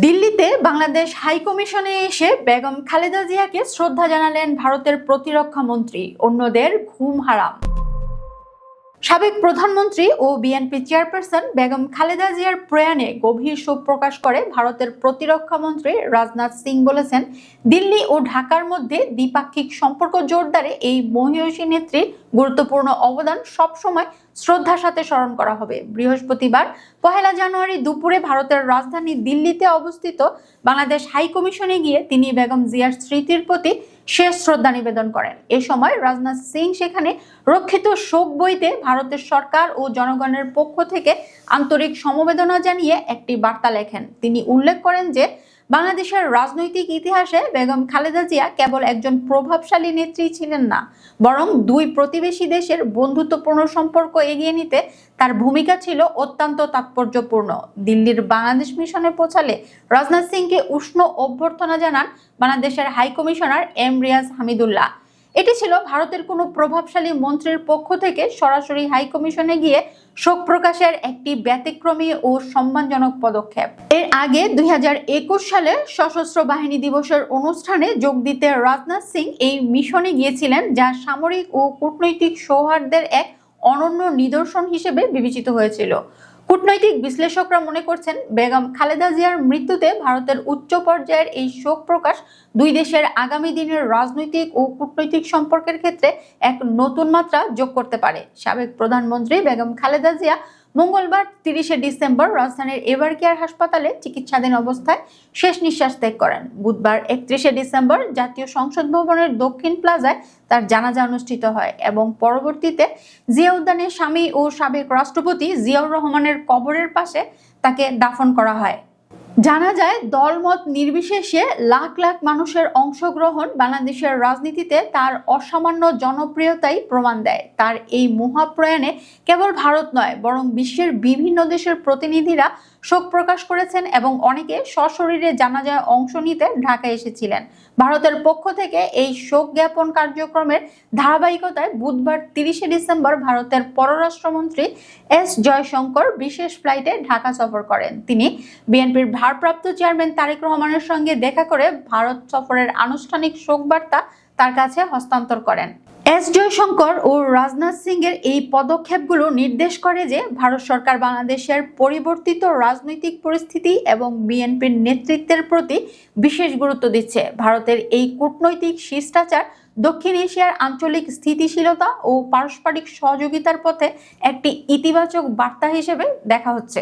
দিল্লিতে বাংলাদেশ হাই কমিশনে এসে বেগম খালেদা জিয়াকে শ্রদ্ধা জানালেন ভারতের প্রতিরক্ষা মন্ত্রী। অন্যদের ঘুম হারাম। সাবেক প্রধানমন্ত্রী ও বিএনপি চেয়ারপারসন বেগম খালেদা জিয়ার প্রয়াণে গভীর শোক প্রকাশ করে ভারতের প্রতিরক্ষা মন্ত্রী রাজনাথ সিং বলেছেন, দিল্লি ও ঢাকার মধ্যে দ্বিপাক্ষিক সম্পর্ক জোরদারে এই মহিয়সী নেত্রীর গুরুত্বপূর্ণ অবদান সবসময় শ্রদ্ধার সাথে স্মরণ করা হবে। বৃহস্পতিবার 1 জানুয়ারি দুপুরে ভারতের রাজধানী দিল্লিতে অবস্থিত বাংলাদেশ হাই কমিশনে গিয়ে তিনি বেগম জিয়ার স্মৃতির প্রতি শেষ শ্রদ্ধা নিবেদন করেন। এ সময় রাজনাথ সিং সেখানে রক্ষিত শোক বইতে ভারতের সরকার ও জনগণের পক্ষ থেকে আন্তরিক সমবেদনা জানিয়ে একটি বার্তা লেখেন। তিনি উল্লেখ করেন যে বাংলাদেশের রাজনৈতিক ইতিহাসে বেগম খালেদা জিয়া কেবল একজন প্রভাবশালী নেত্রী ছিলেন না, বরং দুই প্রতিবেশী দেশের বন্ধুত্বপূর্ণ সম্পর্ক এগিয়ে নিতে তার ভূমিকা ছিল অত্যন্ত তাৎপর্যপূর্ণ। দিল্লির বাংলাদেশ মিশনে পৌঁছালে রাজনাথ সিংকে উষ্ণ অভ্যর্থনা জানান বাংলাদেশের high commissioner M Riaz Hamidullah. এটি ছিল ভারতের কোনো প্রভাবশালী মন্ত্রীর পক্ষ থেকে সরাসরি হাই কমিশনে গিয়ে শোক প্রকাশের একটি ব্যতিক্রমী ও সম্মানজনক পদক্ষেপ। এর আগে 2021 সালে সশস্ত্র বাহিনী দিবসের অনুষ্ঠানে যোগ দিতে রাজনাথ সিং এই মিশনে গিয়েছিলেন, যা সামরিক ও কূটনৈতিক সৌহার্দ্যের এক অনন্য নিদর্শন হিসেবে বিবেচিত হয়েছিল। কূটনৈতিক বিশ্লেষকরা মনে করছেন, বেগম খালেদা জিয়ার মৃত্যুতে ভারতের উচ্চ পর্যায়ের এই শোক প্রকাশ দুই দেশের আগামী দিনের রাজনৈতিক ও কূটনৈতিক সম্পর্কের ক্ষেত্রে এক নতুন মাত্রা যোগ করতে পারে। সাবেক প্রধানমন্ত্রী বেগম খালেদা জিয়া মঙ্গলবার 30 ডিসেম্বর রাজধানীর এভারকেয়ার হাসপাতালে চিকিৎসাধীন অবস্থায় শেষ নিঃশ্বাস ত্যাগ করেন। বুধবার 31 ডিসেম্বর জাতীয় সংসদ ভবনের দক্ষিণ প্লাজায় তার জানাজা অনুষ্ঠিত হয় এবং পরবর্তীতে জিয়া উদ্যানে স্বামী ও সাবেক রাষ্ট্রপতি জিয়াউর রহমানের কবরের পাশে তাকে দাফন করা হয়। জানা যায়, দলমত নির্বিশেষে লাখ লাখ মানুষের অংশগ্রহণ বাংলাদেশের রাজনীতিতে তার অসামান্য জনপ্রিয়তাই প্রমাণ দেয়। তার এই মহাপ্রয়াণে কেবল ভারত নয়, বরং বিশ্বের বিভিন্ন দেশের প্রতিনিধিরা শোক প্রকাশ করেছেন এবং অনেকে সশরীরে জানাজায় অংশ নিতে ঢাকায় এসেছিলেন। ভারতের পক্ষ থেকে এই শোক জ্ঞাপন কার্যক্রমের ধারাবাহিকতায় বুধবার 30 ডিসেম্বর ভারতের পররাষ্ট্রমন্ত্রী এস জয়শঙ্কর বিশেষ ফ্লাইটে ঢাকা সফর করেন। তিনি বিএনপির ভারপ্রাপ্ত চেয়ারম্যান তারেক রহমানের সঙ্গে দেখা করে ভারত সফরের আনুষ্ঠানিক শোক বার্তা তার কাছে হস্তান্তর করেন। এস জয়শঙ্কর ও রাজনাথ সিং এর এই পদক্ষেপগুলো নির্দেশ করে যে ভারত সরকার বাংলাদেশের পরিবর্তিত রাজনৈতিক পরিস্থিতি এবং বিএনপির নেতৃত্বের প্রতি বিশেষ গুরুত্ব দিচ্ছে। ভারতের এই কূটনৈতিক শিষ্টাচার দক্ষিণ এশিয়ার আঞ্চলিক স্থিতিশীলতা ও পারস্পরিক সহযোগিতার পথে একটি ইতিবাচক বার্তা হিসেবে দেখা হচ্ছে।